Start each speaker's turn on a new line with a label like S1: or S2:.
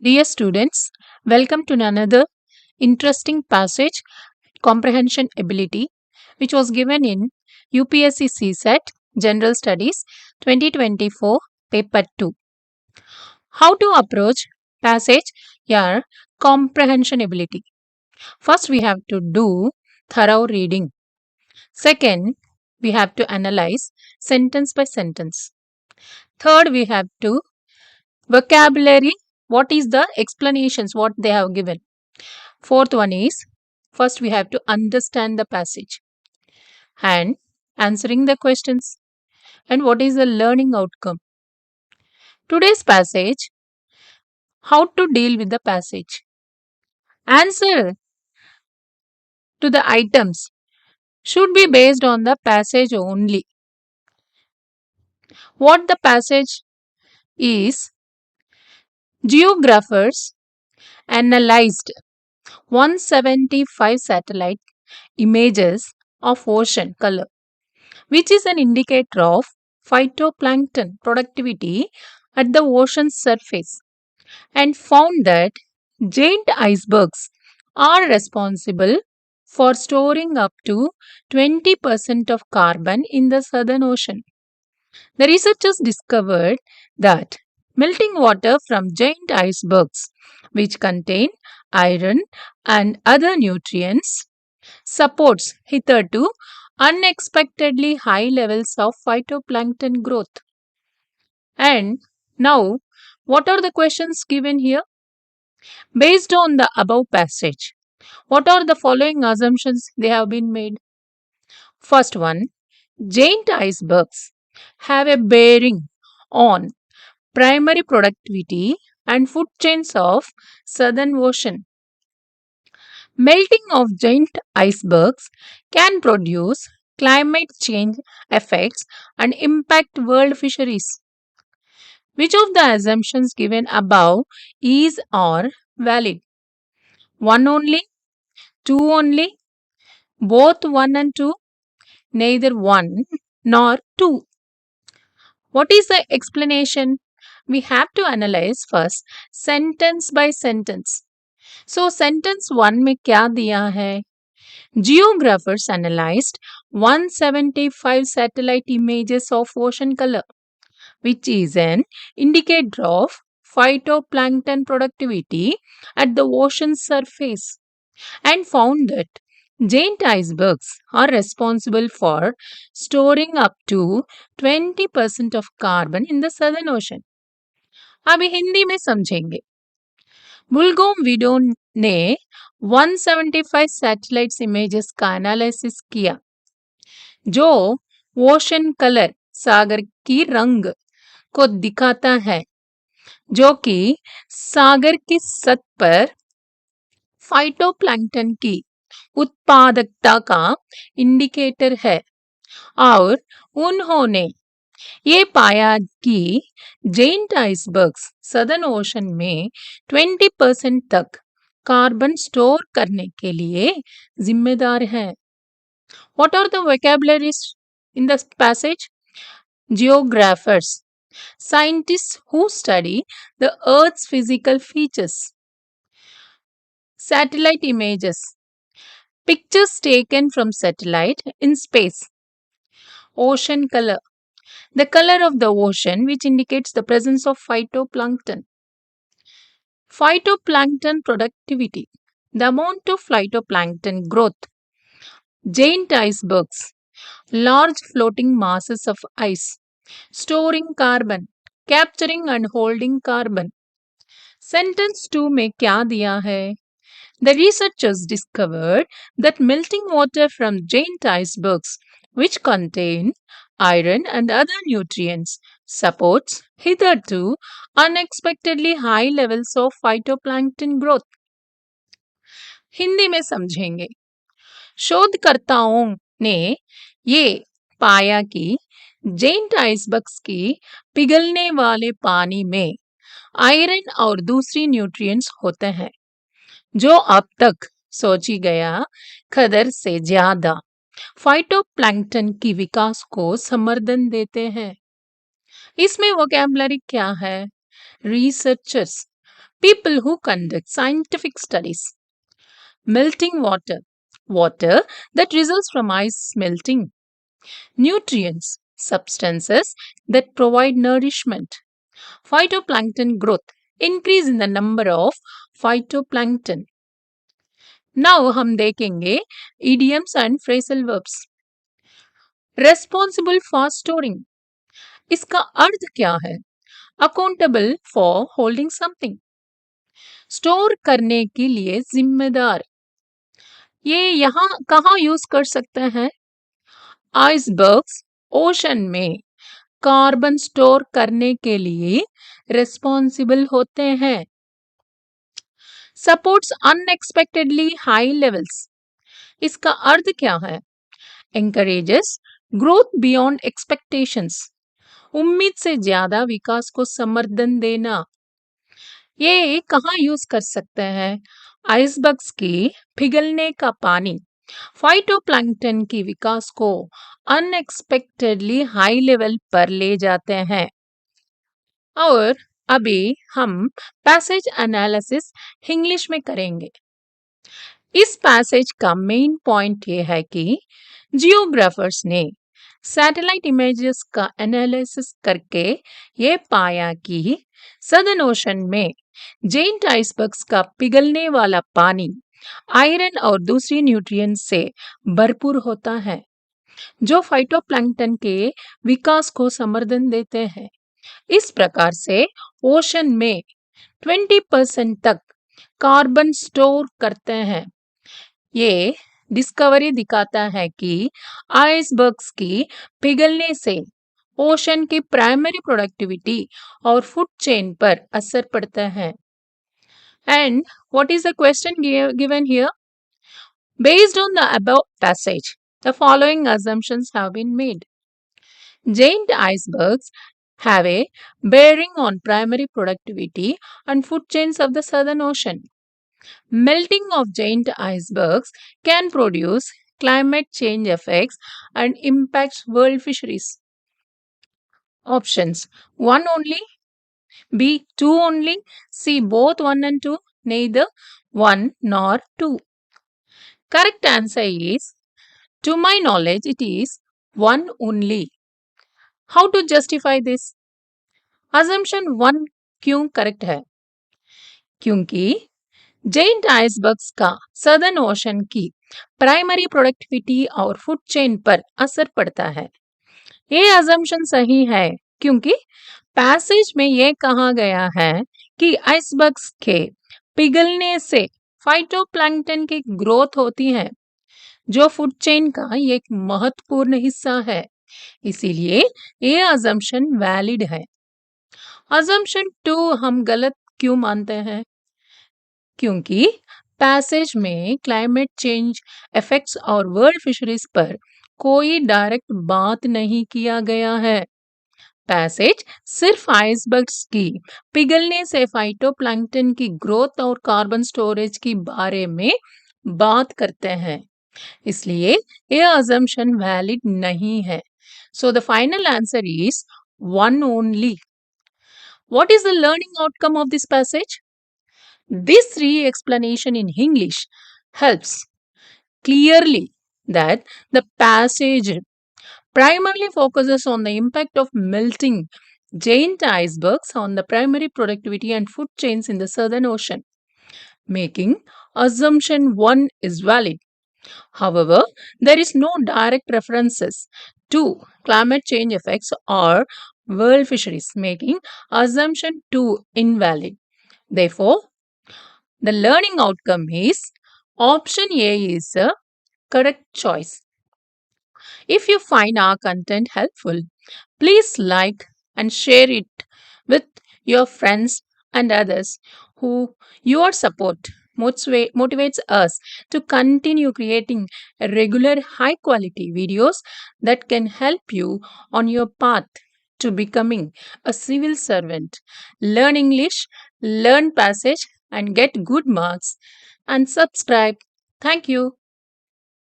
S1: Dear students, welcome to another interesting passage, comprehension ability, which was given in UPSC CSET General Studies 2024 Paper 2. How to approach passage or comprehension ability? First, we have to do thorough reading. Second, we have to analyze sentence by sentence. Third, we have to vocabulary. What is the explanations what they have given? Fourth one is first we have to understand the passage and answering the questions and what is the learning outcome. Today's passage, how to deal with the passage. Answer to the items should be based on the passage only. What the passage is, geographers analyzed 175 satellite images of ocean color, which is an indicator of phytoplankton productivity at the ocean surface, and found that giant icebergs are responsible for storing up to 20% of carbon in the Southern Ocean. The researchers discovered that melting water from giant icebergs, which contain iron and other nutrients, supports hitherto unexpectedly high levels of phytoplankton growth. And now, what are the questions given here? Based on the above passage, what are the following assumptions they have been made? First one, giant icebergs have a bearing on primary productivity and food chains of Southern Ocean. Melting of giant icebergs can produce climate change effects and impact world fisheries. Which of the assumptions given above is or valid? One only, two only, both 1 and 2, neither 1 nor 2. What is the explanation? We have to analyze first sentence by sentence. So sentence 1 में क्या दिया है? Geographers analyzed 175 satellite images of ocean color, which is an indicator of phytoplankton productivity at the ocean surface, and found that giant icebergs are responsible for storing up to 20% of carbon in the Southern Ocean. अभी हिंदी में समझेंगे. बुलगोम window ने 175 satellite images का analysis किया जो ocean colour सागर की रंग को दिखाता है, जो कि सागर की सतह पर फाइटोप्लैंक्टन की उत्पादकता का इंडिकेटर है, और उन्होंने ये पाया कि जेंट आइसबर्ग्स सदर्न ओशन में 20% तक कार्बन स्टोर करने के लिए जिम्मेदार हैं. What are the vocabularies in the passage? Geographers, scientists who study the Earth's physical features. Satellite images, pictures taken from satellite in space. Ocean color, the color of the ocean which indicates the presence of phytoplankton. Phytoplankton productivity, the amount of phytoplankton growth. Giant icebergs, large floating masses of ice, storing carbon, capturing and holding carbon. Sentence 2 में क्या दिया है? The researchers discovered that melting water from giant icebergs, which contain iron and other nutrients, supports hitherto unexpectedly high levels of phytoplankton growth. Hindi में समझेंगे. शोधकर्ताओं ने ये पाया कि जेंट आइसबर्ग्स की पिघलने वाले पानी में आयरन और दूसरी न्यूट्रिएंट्स होते हैं, जो अब तक सोची गया कदर से ज्यादा फाइटोप्लैंक्टन की विकास को समर्थन देते हैं. इसमें वोकैबुलरी क्या है? Researchers People who conduct scientific studies. Melting water. Water that results from ice melting. Nutrients. Substances that provide nourishment. Phytoplankton growth. Increase in the number of phytoplankton. Now हम देखेंगे idioms and phrasal verbs. Responsible for storing. इसका अर्थ क्या है? Accountable for holding something. Store करने के लिए जिम्मेदार. ये यहाँ कहाँ यूज कर सकते हैं? आइसबर्ग्स ओशन में कार्बन स्टोर करने के लिए रिस्पॉन्सिबल होते हैं. Supports unexpectedly high levels. इसका अर्थ क्या है? एंकरेजेस ग्रोथ बियॉन्ड एक्सपेक्टेशंस. उम्मीद से ज्यादा विकास को समर्थन देना. ये कहाँ यूज कर सकते हैं? आइसबर्ग्स की पिघलने का पानी फाइटोप्लैंक्टन की विकास को अनएक्सपेक्टेडली हाई लेवल पर ले जाते हैं. और अभी हम पैसेज एनालिसिस इंग्लिश में करेंगे. इस पैसेज का मेन पॉइंट ये है कि जियोग्राफर्स ने सैटेलाइट इमेजेस का एनालिसिस करके ये पाया कि सदर्न ओशन में जेंट आइसबर्ग्स का पिघलने वाला पानी आयरन और दूसरी न्यूट्रिएंट्स से भरपूर होता है जो फाइटोप्लैंक्टन के विकास को समर्थन देते हैं. इस प्रकार से ओशन में 20% तक कार्बन स्टोर करते हैं. ये डिस्कवरी दिखाता है कि आइसबर्ग्स की पिघलने से ओशन की प्राइमरी प्रोडक्टिविटी और फूड चेन पर असर पड़ता है. And what is the question given here? Based on the above passage, the following assumptions have been made. Giant icebergs have a bearing on primary productivity and food chains of the Southern Ocean. Melting of giant icebergs can produce climate change effects and impact world fisheries. Options 1 only, B 2 only, C both 1 and 2, neither 1 nor 2. Correct answer is, to my knowledge, it is 1 only. How to justify this? Assumption 1 क्यों correct है? क्योंकि gent icebergs का southern ocean की primary productivity और food chain पर असर पड़ता है. ये अजम्पशन सही है क्योंकि पैसेज में ये कहा गया है कि आइसबर्ग्स के पिघलने से फाइटोप्लैंक्टन की ग्रोथ होती है जो फूड चेन का एक महत्वपूर्ण हिस्सा है. इसीलिए ये अजम्पशन वैलिड है. अजम्पशन 2 हम गलत क्यों मानते हैं? क्योंकि पैसेज में क्लाइमेट चेंज इफेक्ट्स और वर्ल्ड फिशरीज पर कोई डायरेक्ट बात नहीं किया गया है. पैसेज सिर्फ आइसबर्ग्स की पिघलने से फाइटोप्लैंक्टन की ग्रोथ और कार्बन स्टोरेज के बारे में बात करते हैं. इसलिए यह अजम्पशन वैलिड नहीं है. So the final answer is 1 only. What is the learning outcome of this passage? This re-explanation in English helps clearly that the passage primarily focuses on the impact of melting giant icebergs on the primary productivity and food chains in the Southern Ocean, making assumption 1 is valid. However, there is no direct references to climate change effects or world fisheries, making assumption 2 invalid. Therefore, the learning outcome is option A is a correct choice. If you find our content helpful, please like and share it with your friends and others who your support motivates us to continue creating regular high quality videos that can help you on your path to becoming a civil servant. Learn English, learn passage and get good marks and subscribe. Thank you.